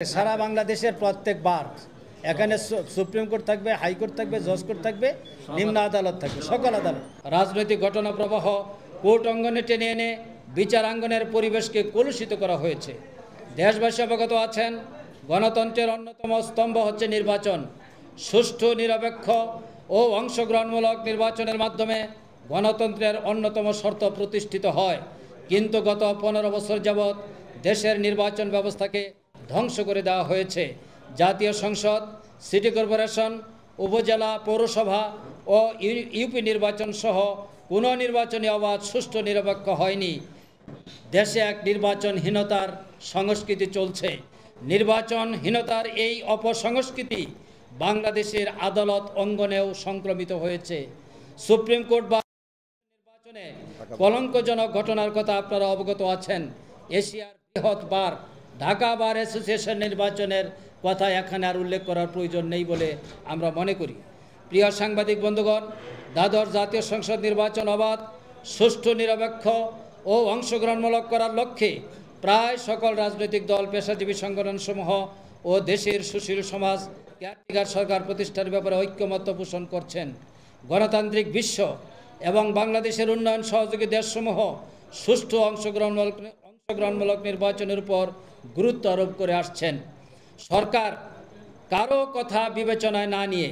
সারা বাংলাদেশের প্রত্যেকবার এখানে সুপ্রিম কোর্ট থাকবে, হাইকোর্ট থাকবে, জজ কোর্ট থাকবে, নিম্ন আদালত থাকবে, সকল আদালত। রাজনৈতিক ঘটনা প্রবাহ কোর্ট অঙ্গনে টেনে এনে বিচারাঙ্গনের পরিবেশকে কলুষিত করা হয়েছে। দেশবাসী অবগত আছেন, গণতন্ত্রের অন্যতম স্তম্ভ হচ্ছে নির্বাচন। সুষ্ঠু, নিরপেক্ষ ও অংশগ্রহণমূলক নির্বাচনের মাধ্যমে গণতন্ত্রের অন্যতম শর্ত প্রতিষ্ঠিত হয়। কিন্তু গত 15 বছর যাবৎ দেশের নির্বাচন ব্যবস্থাকে ধ্বংস করে দেওয়া হয়েছে। জাতীয় সংসদ, সিটি কর্পোরেশন, উপজেলা, পৌরসভা ও ইউপি নির্বাচন সহ কোনো নির্বাচনী অবাধ, সুষ্ঠু, নিরপেক্ষ হয়নি। দেশে এক নির্বাচনহীনতার সংস্কৃতি চলছে। নির্বাচনহীনতার এই অপসংস্কৃতি বাংলাদেশের আদালত অঙ্গনেও সংক্রমিত হয়েছে। সুপ্রিম কোর্ট বা নির্বাচনে কলঙ্কজনক ঘটনার কথা আপনারা অবগত আছেন। এশিয়ার বৃহৎ বার ঢাকা বার অ্যাসোসিয়েশন নির্বাচনের কথা এখানে আর উল্লেখ করার প্রয়োজন নেই বলে আমরা মনে করি। প্রিয় সাংবাদিক বন্ধুগণ, দ্বাদশ জাতীয় সংসদ নির্বাচন অবাধ, সুষ্ঠু, নিরপেক্ষ ও অংশগ্রহণমূলক করার লক্ষ্যে প্রায় সকল রাজনৈতিক দল, পেশাজীবী সংগঠনসমূহ ও দেশের সুশীল সমাজ কেয়ারটেকার সরকার প্রতিষ্ঠার ব্যাপারে ঐক্যমত্য পোষণ করছেন। গণতান্ত্রিক বিশ্ব এবং বাংলাদেশের উন্নয়ন সহযোগী দেশসমূহ সুষ্ঠু অংশগ্রহণমূলক নির্বাচনের উপর গুরুত্ব আরোপ করে আসছেন। সরকার কারো কথা বিবেচনায় না নিয়ে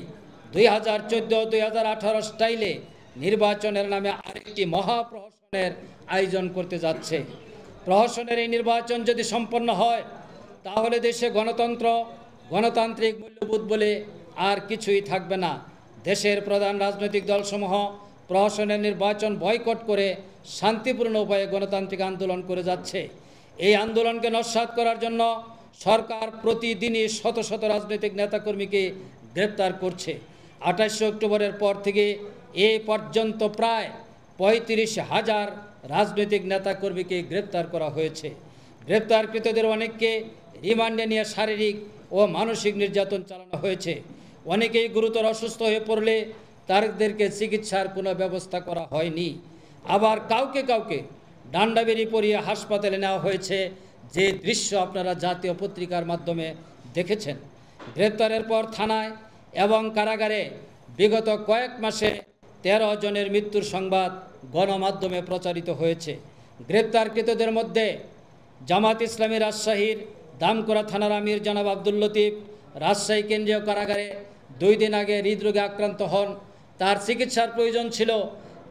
2014-2018 স্টাইলে নির্বাচনের নামে আরেকটি মহাপ্রহসনের আয়োজন করতে যাচ্ছে। প্রহসনের এই নির্বাচন যদি সম্পন্ন হয়, তাহলে দেশে গণতন্ত্র, গণতান্ত্রিক মূল্যবোধ বলে আর কিছুই থাকবে না। দেশের প্রধান রাজনৈতিক দলসমূহ প্রহসনের নির্বাচন বয়কট করে শান্তিপূর্ণ উপায়ে গণতান্ত্রিক আন্দোলন করে যাচ্ছে। এই আন্দোলনকে নস্যাৎ করার জন্য সরকার প্রতিদিনই শত শত রাজনৈতিক নেতাকর্মীকে গ্রেপ্তার করছে। 28 অক্টোবরের পর থেকে এ পর্যন্ত প্রায় 35,000 রাজনৈতিক নেতাকর্মীকে গ্রেপ্তার করা হয়েছে। গ্রেপ্তারকৃতদের অনেককে রিমান্ডে নিয়ে শারীরিক ও মানসিক নির্যাতন চালানো হয়েছে। অনেকেই গুরুতর অসুস্থ হয়ে পড়লে তাদেরকে চিকিৎসার কোনো ব্যবস্থা করা হয়নি। আবার কাউকে কাউকে ডান্ডাবেরি পরিয়ে হাসপাতালে নেওয়া হয়েছে, যে দৃশ্য আপনারা জাতীয় পত্রিকার মাধ্যমে দেখেছেন। গ্রেপ্তারের পর থানায় এবং কারাগারে বিগত কয়েক মাসে 13 জনের মৃত্যুর সংবাদ গণমাধ্যমে প্রচারিত হয়েছে। গ্রেপ্তারকৃতদের মধ্যে জামাত ইসলামী রাজশাহীর দামকোড়া থানার আমির জনাব আব্দুল লতিফ রাজশাহী কেন্দ্রীয় কারাগারে 2 দিন আগে হৃদরোগে আক্রান্ত হন। তার চিকিৎসার প্রয়োজন ছিল,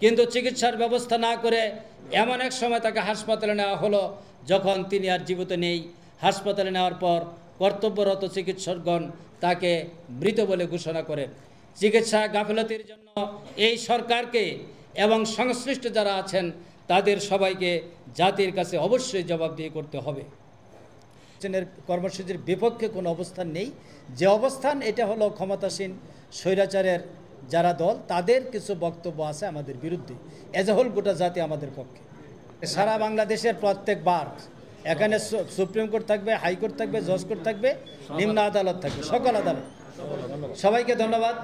কিন্তু চিকিৎসার ব্যবস্থা না করে এমন এক সময় তাকে হাসপাতালে নেওয়া হলো যখন তিনি আর জীবিত নেই। হাসপাতালে নেওয়ার পর কর্তব্যরত চিকিৎসকগণ তাকে মৃত বলে ঘোষণা করেন। চিকিৎসা গাফিলতির জন্য এই সরকারকে এবং সংশ্লিষ্ট যারা আছেন তাদের সবাইকে জাতির কাছে অবশ্যই জবাবদিহি করতে হবে। কর্মসূচির বিপক্ষে কোনো অবস্থান নেই। যে অবস্থান, এটা হলো ক্ষমতাসীন স্বৈরাচারের যারা দল, তাদের কিছু বক্তব্য আছে আমাদের বিরুদ্ধে। এজ এ হোল গোটা জাতি আমাদের পক্ষে। সারা বাংলাদেশের প্রত্যেকবার এখানে সুপ্রিম কোর্ট থাকবে, হাইকোর্ট থাকবে, জজ কোর্ট থাকবে, নিম্ন আদালত থাকবে, সকল আদালত। সবাইকে ধন্যবাদ।